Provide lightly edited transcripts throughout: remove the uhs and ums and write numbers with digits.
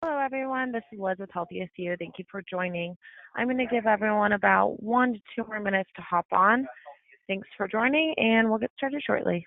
Hello, everyone. This is Liz with Healthiest Thank you for joining. I'm going to give everyone about 1 to 2 more minutes to hop on. Thanks for joining, and we'll get started shortly.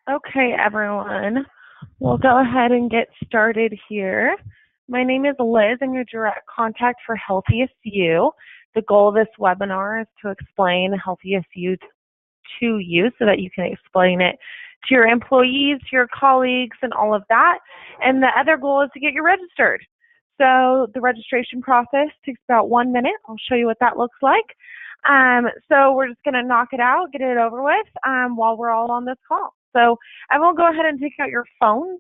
Okay, everyone. We'll go ahead and get started here. My name is Liz. I'm your direct contact for Healthiest The goal of this webinar is to explain Healthiest to you so that you can explain it to your employees, to your colleagues, and all of that. And the other goal is to get you registered. So the registration process takes about 1 minute. I'll show you what that looks like. So we're just going to knock it out, get it over with while we're all on this call. So I will go ahead and take out your phones.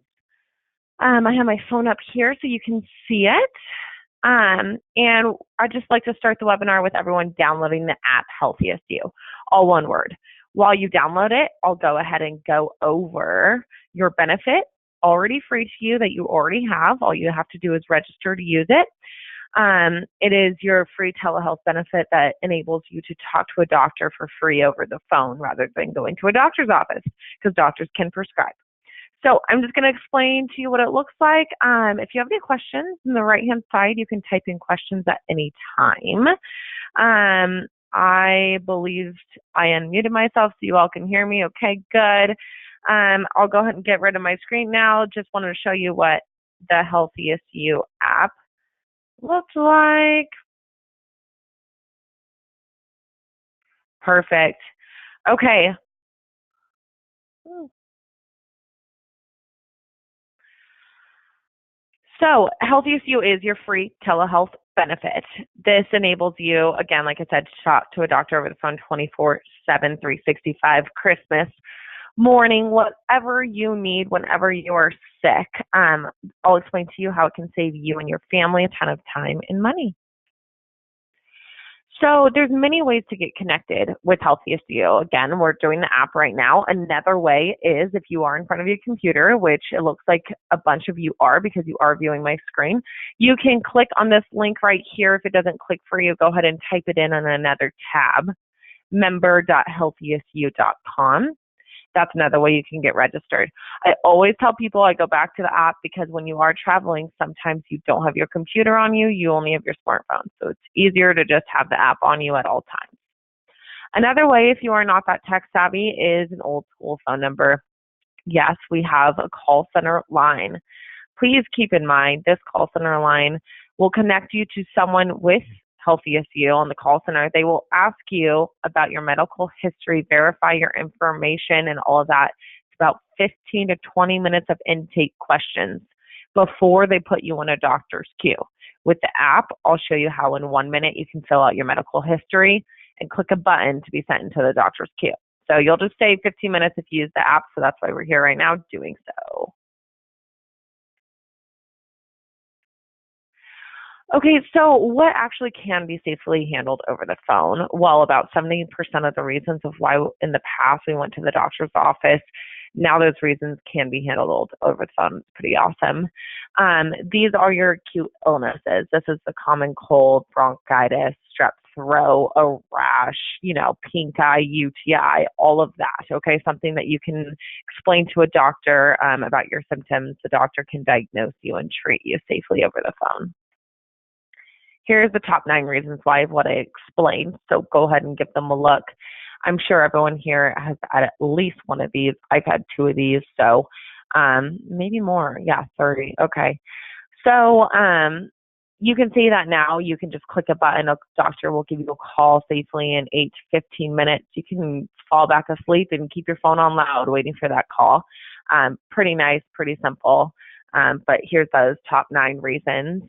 I have my phone up here so you can see it. And I'd just like to start the webinar with everyone downloading the app Healthiest all one word. While you download it, I'll go ahead and go over your benefit already free to you that you already have. All you have to do is register to use it. It is your free telehealth benefit that enables you to talk to a doctor for free over the phone rather than going to a doctor's office because doctors can prescribe. So I'm just going to explain to you what it looks like. If you have any questions on the right-hand side, you can type in questions at any time. I believed I unmuted myself so you all can hear me. Okay, good. I'll go ahead and get rid of my screen now. Just wanted to show you what the Healthiest app looks like. Perfect. Okay. So Healthiest is your free telehealth benefit. This enables you, again, like I said, to talk to a doctor over the phone 24/7, 365, Christmas, morning, whatever you need whenever you are sick. I'll explain to you how it can save you and your family a ton of time and money. So there's many ways to get connected with Healthiest. Again, we're doing the app right now. Another way is if you are in front of your computer, which it looks like a bunch of you are because you are viewing my screen, you can click on this link right here. If it doesn't click for you, go ahead and type it in on another tab, member.healthiestyou.com. That's another way you can get registered. I always tell people I go back to the app because when you are traveling, sometimes you don't have your computer on you, you only have your smartphone. So it's easier to just have the app on you at all times. Another way, if you are not that tech savvy, is an old school phone number. Yes, we have a call center line. Please keep in mind this call center line will connect you to someone with Healthiest on the call center. They will ask you about your medical history, verify your information, and all of that. It's about 15 to 20 minutes of intake questions before they put you on a doctor's queue. With the app, I'll show you how in 1 minute you can fill out your medical history and click a button to be sent into the doctor's queue. So you'll just save 15 minutes if you use the app, so that's why we're here right now doing so. Okay, so what actually can be safely handled over the phone? Well, about 70% of the reasons of why in the past we went to the doctor's office, now those reasons can be handled over the phone. It's pretty awesome. These are your acute illnesses. This is the common cold, bronchitis, strep throat, a rash, pink eye, UTI, all of that. Okay, something that you can explain to a doctor about your symptoms. The doctor can diagnose you and treat you safely over the phone. Here's the top 9 reasons why of what I explained. So go ahead and give them a look. I'm sure everyone here has had at least one of these. I've had 2 of these, so maybe more. Yeah, 30. Okay. So you can see that now. You can just click a button. A doctor will give you a call safely in 8 to 15 minutes. You can fall back asleep and keep your phone on loud waiting for that call. Pretty nice, pretty simple. But here's those top 9 reasons.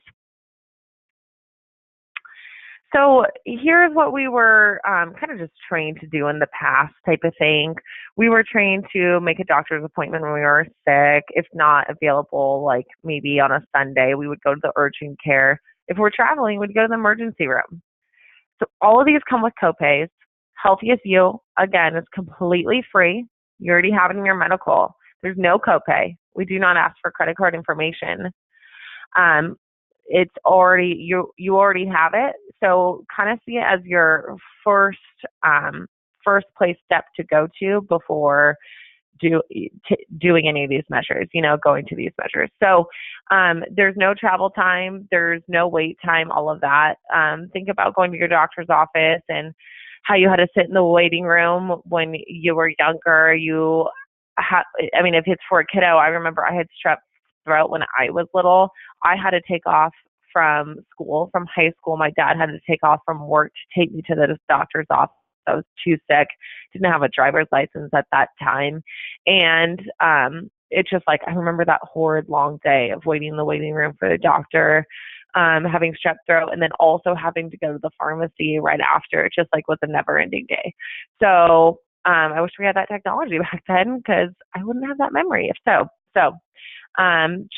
So here's what we were kind of just trained to do in the past type of thing. We were trained to make a doctor's appointment when we were sick. If not available, like maybe on a Sunday, we would go to the urgent care. If we're traveling, we'd go to the emergency room. So all of these come with copays. Healthiest again, is completely free. You already have it in your medical. There's no copay. We do not ask for credit card information. It's already you already have it, so kind of see it as your first place step to go to before doing any of these measures, going to these measures. So there's no travel time, there's no wait time, all of that. Think about going to your doctor's office and how you had to sit in the waiting room when you were younger. If it's for a kiddo, I remember I had strep throat when I was little. I had to take off from high school. My dad had to take off from work to take me to the doctor's office. I was too sick, didn't have a driver's license at that time. And it's just like, I remember that horrid long day of waiting in the waiting room for the doctor, having strep throat, and then also having to go to the pharmacy right after. It just like was a never ending day. So I wish we had that technology back then because I wouldn't have that memory if so.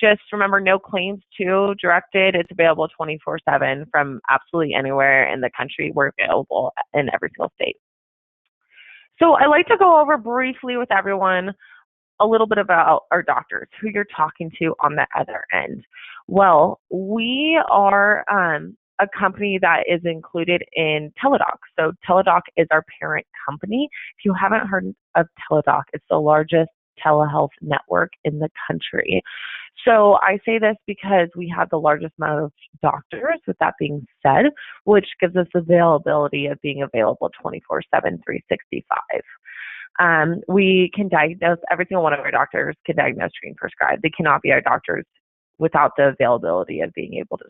Just remember, no claims to directed. It's available 24/7 from absolutely anywhere in the country. We're available in every single state. So I like to go over briefly with everyone a little bit about our doctors, who you're talking to on the other end. Well, we are a company that is included in Teladoc. So Teladoc is our parent company. If you haven't heard of Teladoc, it's the largest telehealth network in the country. So I say this because we have the largest amount of doctors, with that being said, which gives us availability of being available 24/7, 365. We can diagnose, every single one of our doctors can diagnose, treat, and prescribe. They cannot be our doctors without the availability of being able to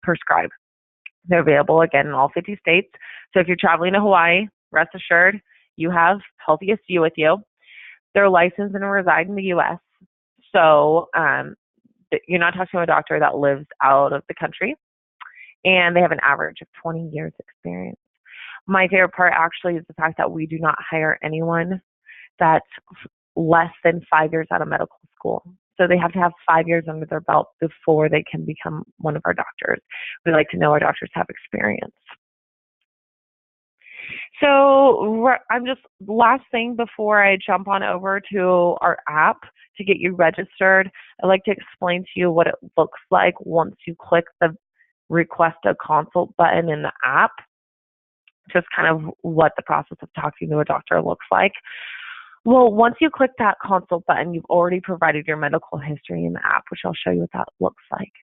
prescribe. They're available again in all 50 states. So if you're traveling to Hawaii, rest assured you have Healthistyou with you. They're licensed and reside in the U.S. So you're not talking to a doctor that lives out of the country, and they have an average of 20 years experience. My favorite part actually is the fact that we do not hire anyone that's less than 5 years out of medical school. So they have to have 5 years under their belt before they can become one of our doctors. We like to know our doctors have experience. So I'm just, last thing before I jump on over to our app to get you registered, I'd like to explain to you what it looks like once you click the request a consult button in the app, just kind of what the process of talking to a doctor looks like. Well, once you click that consult button, you've already provided your medical history in the app, which I'll show you what that looks like.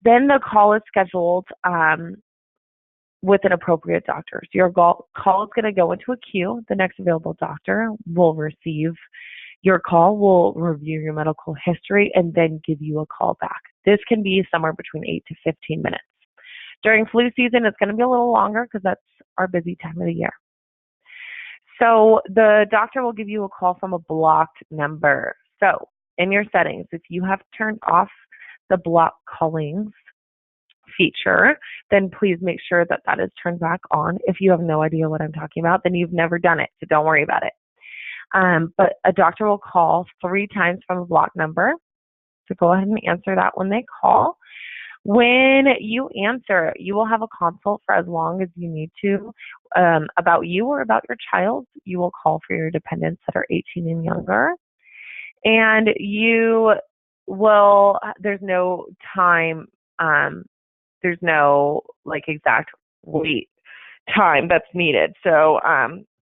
Then the call is scheduled with an appropriate doctor. So your call is going to go into a queue. The next available doctor will receive your call, will review your medical history, and then give you a call back. This can be somewhere between 8 to 15 minutes. During flu season, it's going to be a little longer because that's our busy time of the year. So the doctor will give you a call from a blocked number. So in your settings, if you have turned off the block callings feature, then please make sure that that is turned back on. If you have no idea what I'm talking about, then you've never done it, so don't worry about it. But a doctor will call 3 times from a block number, so go ahead and answer that when they call. When you answer, you will have a consult for as long as you need to about you or about your child. You will call for your dependents that are 18 and younger. And there's no time, there's no like exact wait time that's needed. So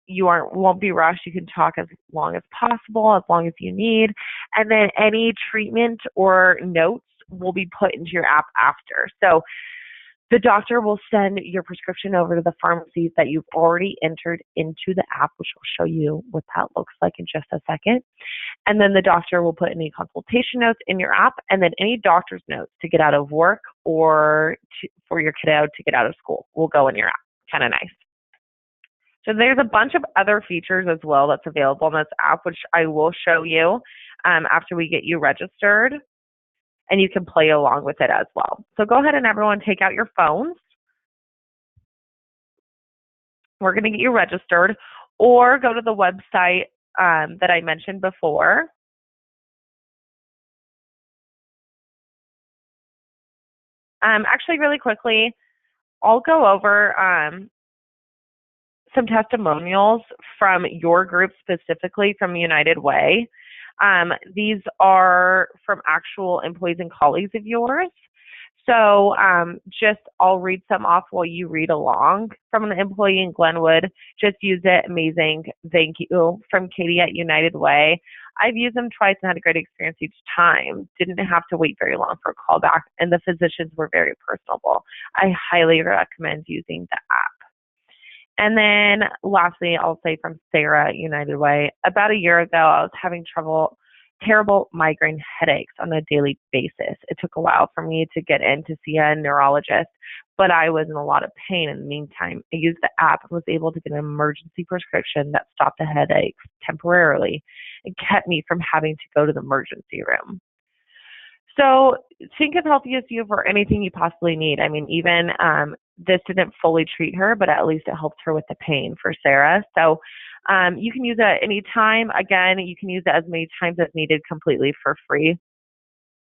you won't be rushed. You can talk as long as possible, as long as you need. And then any treatment or notes will be put into your app after. So the doctor will send your prescription over to the pharmacies that you've already entered into the app, which will show you what that looks like in just a second. And then the doctor will put any consultation notes in your app, and then any doctor's notes to get out of work or for your kiddo to get out of school will go in your app. Kind of nice. So there's a bunch of other features as well that's available in this app, which I will show you after we get you registered. And you can play along with it as well. So go ahead and everyone take out your phones. We're going to get you registered, or go to the website that I mentioned before. Actually, really quickly, I'll go over some testimonials from your group, specifically from United Way. These are from actual employees and colleagues of yours. So I'll read some off while you read along. From an employee in Glenwood, just use it, amazing, thank you. From Katie at United Way, I've used them twice and had a great experience each time. Didn't have to wait very long for a call back, and the physicians were very personable. I highly recommend using the app. And then lastly, I'll say from Sarah at United Way, about a year ago, I was having terrible migraine headaches on a daily basis. It took a while for me to get in to see a neurologist, but I was in a lot of pain in the meantime. I used the app and was able to get an emergency prescription that stopped the headaches temporarily and kept me from having to go to the emergency room. So think of Healthiest for anything you possibly need. I mean, even this didn't fully treat her, but at least it helped her with the pain for Sarah. So you can use it at any time. Again, you can use it as many times as needed completely for free.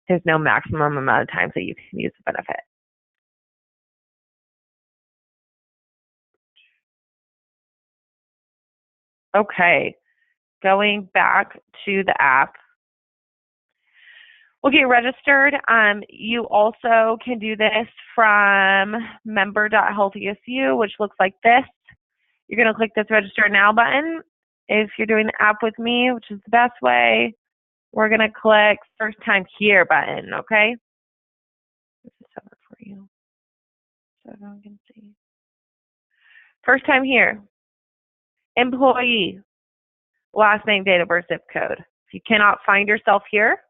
There's no maximum amount of times that you can use the benefit. Okay, going back to the app. We'll get registered. You also can do this from member.healthiestyou, which looks like this. You're going to click this register now button. If you're doing the app with me, which is the best way, we're going to click first time here button, okay? This is over for you so everyone can see. First time here. Employee, last name, date of birth, zip code. If you cannot find yourself here,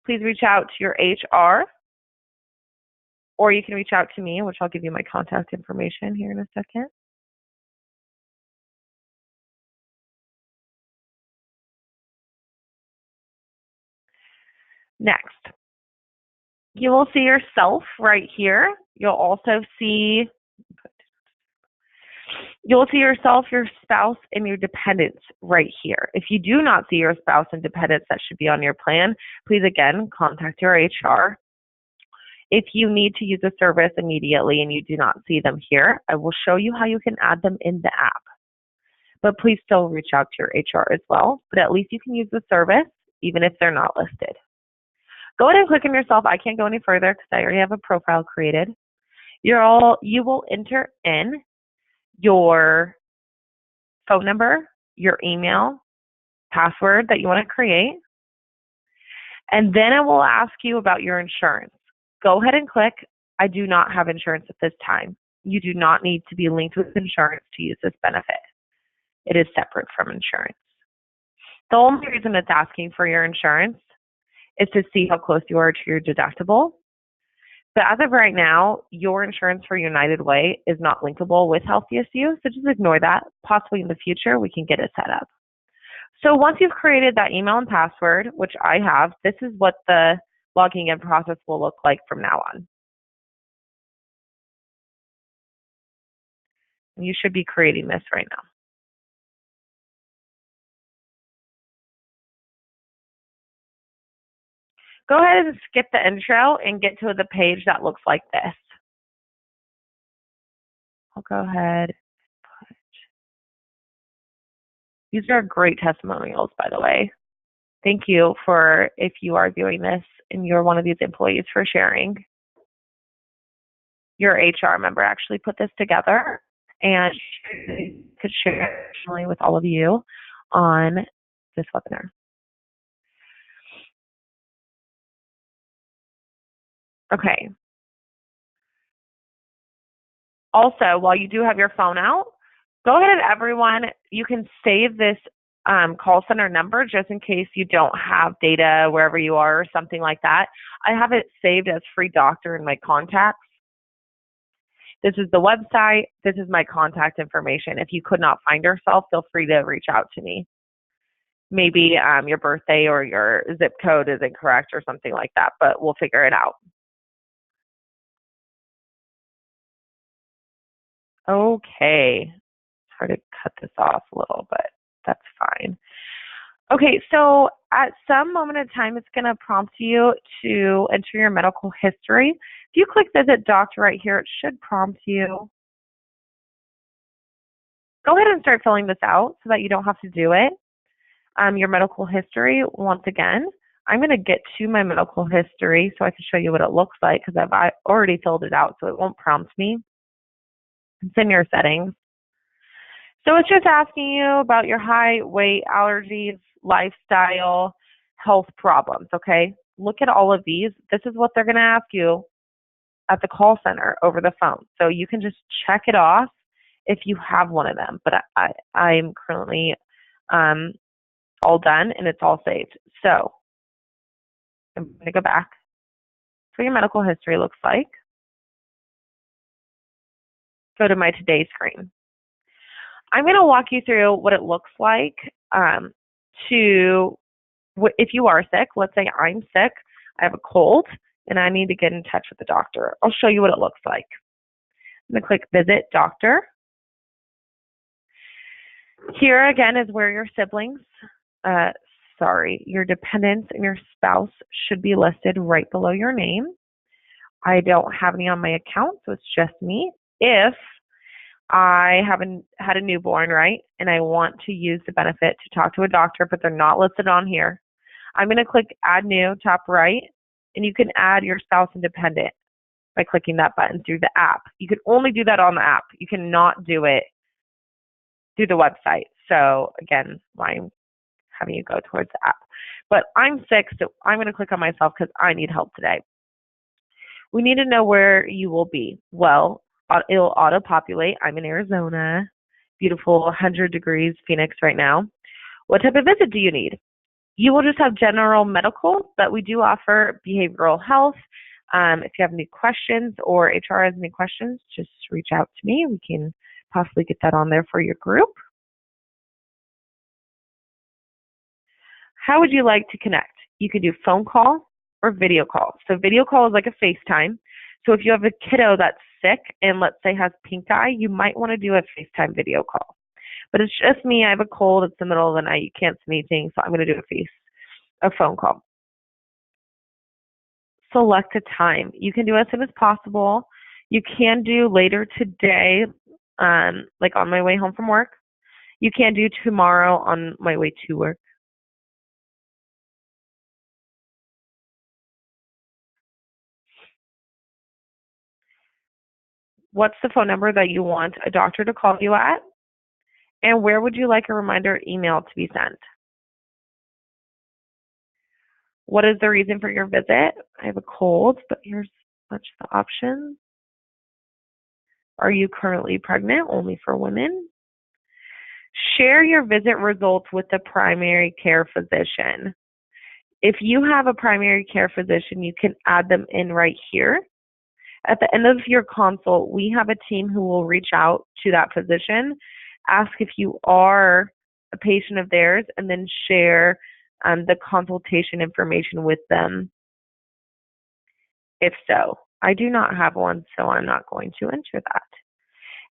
please reach out to your HR, or you can reach out to me, which I'll give you my contact information here in a second. Next, you will see yourself right here. You'll also see yourself, your spouse, and your dependents right here. If you do not see your spouse and dependents that should be on your plan, please again contact your HR. If you need to use a service immediately and you do not see them here, I will show you how you can add them in the app. But please still reach out to your HR as well. But at least you can use the service even if they're not listed. Go ahead and click on yourself. I can't go any further because I already have a profile created. You will enter in your phone number, your email, password that you want to create, and then it will ask you about your insurance. Go ahead and click, I do not have insurance at this time. You do not need to be linked with insurance to use this benefit. It is separate from insurance. The only reason it's asking for your insurance is to see how close you are to your deductible. But as of right now, your insurance for United Way is not linkable with Healthistyou, so just ignore that. Possibly in the future, we can get it set up. So once you've created that email and password, which I have, this is what the logging in process will look like from now on. You should be creating this right now. Go ahead and skip the intro and get to the page that looks like this. I'll go ahead. These are great testimonials, by the way. Thank you for, if you are doing this and you're one of these employees, for sharing. Your HR member actually put this together and could share it with all of you on this webinar. Okay. Also, while you do have your phone out, go ahead, everyone. You can save this call center number just in case you don't have data wherever you are or something like that. I have it saved as free doctor in my contacts. This is the website. This is my contact information. If you could not find yourself, feel free to reach out to me. Maybe your birthday or your zip code is incorrect or something like that, but we'll figure it out. Okay. Try to cut this off a little, but that's fine. Okay, so at some moment in time, it's going to prompt you to enter your medical history. If you click Visit Doctor right here, it should prompt you. Go ahead and start filling this out so that you don't have to do it. Your medical history, once again, I'm going to get to my medical history so I can show you what it looks like because I've already filled it out, so it won't prompt me. It's in your settings. So it's just asking you about your height, weight, allergies, lifestyle, health problems, okay? Look at all of these. This is what they're going to ask you at the call center over the phone. So you can just check it off if you have one of them. But I'm currently all done and it's all saved. So I'm going to go back to what your medical history looks like. Go to my today screen. I'm going to walk you through what it looks like if you are sick. Let's say I'm sick, I have a cold, and I need to get in touch with the doctor. I'll show you what it looks like. I'm going to click Visit Doctor. Here again is where your siblings, your dependents and your spouse should be listed right below your name. I don't have any on my account, so it's just me. If I haven't had a newborn, right, and I want to use the benefit to talk to a doctor, but they're not listed on here, I'm going to click Add New, top right, and you can add your spouse and dependent by clicking that button through the app. You can only do that on the app. You cannot do it through the website. So again, I'm having you go towards the app. But I'm sick, so I'm going to click on myself because I need help today. We need to know where you will be. Well, it'll auto-populate. I'm in Arizona, beautiful 100 degrees Phoenix right now. What type of visit do you need? You will just have general medical, but we do offer behavioral health. If you have any questions or HR has any questions, just reach out to me. We can possibly get that on there for your group. How would you like to connect? You could do phone call or video call. So video call is like a FaceTime. So if you have a kiddo that's sick and let's say has pink eye, you might want to do a FaceTime video call. But it's just me. I have a cold. It's the middle of the night. You can't see anything, so I'm going to do a phone call. Select a time. You can do as soon as possible. You can do later today, like on my way home from work. You can do tomorrow on my way to work. What's the phone number that you want a doctor to call you at? And where would you like a reminder email to be sent? What is the reason for your visit? I have a cold, but here's a bunch of the options. Are you currently pregnant? Only for women. Share your visit results with the primary care physician. If you have a primary care physician, you can add them in right here. At the end of your consult, we have a team who will reach out to that physician, ask if you are a patient of theirs, and then share the consultation information with them. If so, I do not have one, so I'm not going to enter that.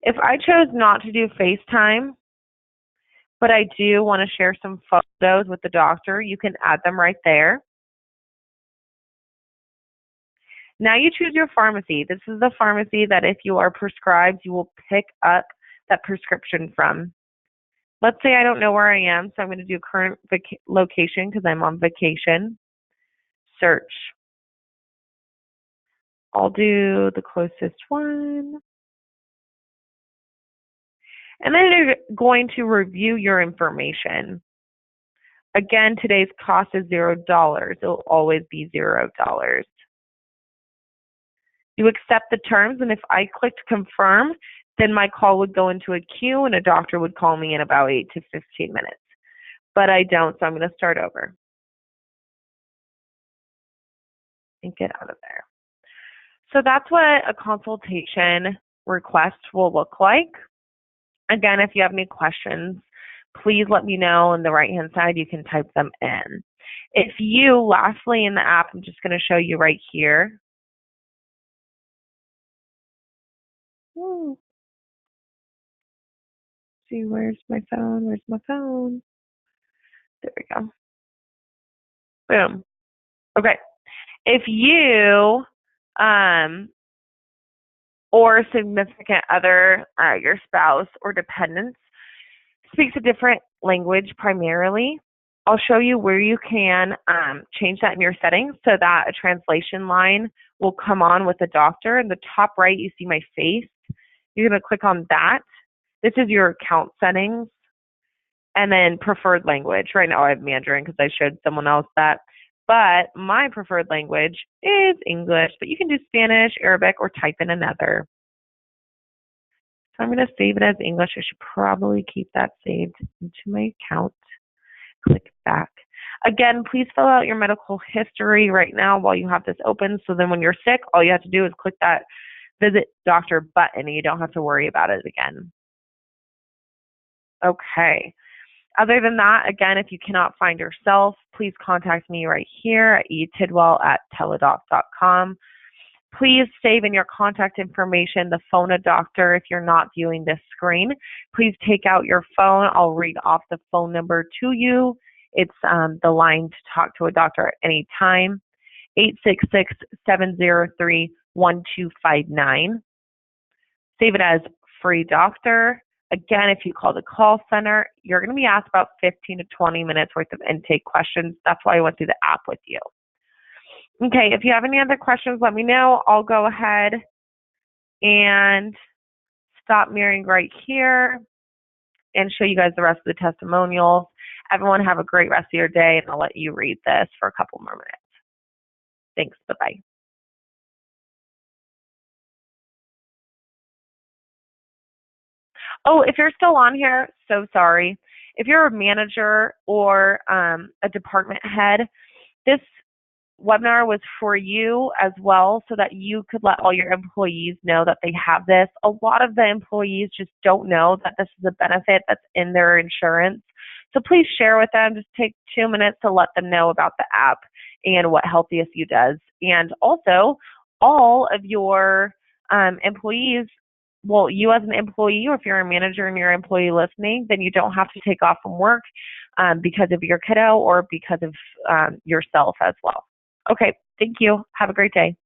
If I chose not to do FaceTime, but I do want to share some photos with the doctor, you can add them right there. Now you choose your pharmacy. This is the pharmacy that if you are prescribed, you will pick up that prescription from. Let's say I don't know where I am, so I'm going to do current location because I'm on vacation. Search. I'll do the closest one. And then you're going to review your information. Again, today's cost is $0. It'll always be $0. You accept the terms, and if I clicked confirm, then my call would go into a queue and a doctor would call me in about 8 to 15 minutes. But I don't, so I'm going to start over and get out of there. So that's what a consultation request will look like. Again, if you have any questions, please let me know. On the right-hand side, you can type them in. If you, lastly, in the app, I'm just going to show you right here. See, where's my phone? Where's my phone? There we go. Boom. Okay. If you or a significant other, your spouse or dependents, speaks a different language primarily, I'll show you where you can change that in your settings so that a translation line will come on with the doctor. In the top right, you see my face. You're going to click on that. This is your account settings. And then preferred language. Right now I have Mandarin because I showed someone else that. But my preferred language is English, but you can do Spanish, Arabic, or type in another. So I'm going to save it as English. I should probably keep that saved into my account. Click back. Again, please fill out your medical history right now while you have this open. So then when you're sick, all you have to do is click that visit doctor button and you don't have to worry about it again. Okay. Other than that, again, if you cannot find yourself, please contact me right here at etidwell@teladoc.com. Please save in your contact information the phone a doctor if you're not viewing this screen. Please take out your phone. I'll read off the phone number to you. It's the line to talk to a doctor at any time, 866-703-1259. Save it as free doctor. Again, if you call the call center, you're going to be asked about 15 to 20 minutes worth of intake questions. That's why I went through the app with you. Okay, if you have any other questions, let me know. I'll go ahead and stop mirroring right here and show you guys the rest of the testimonials. Everyone have a great rest of your day, and I'll let you read this for a couple more minutes. Thanks. Bye-bye. Oh, if you're still on here, so sorry. If you're a manager or a department head, this webinar was for you as well so that you could let all your employees know that they have this. A lot of the employees just don't know that this is a benefit that's in their insurance. So please share with them. Just take 2 minutes to let them know about the app and what Healthiest does. And also, all of your employees, well, you as an employee, or if you're a manager and your employee listening, then you don't have to take off from work because of your kiddo or because of yourself as well. Okay, thank you. Have a great day.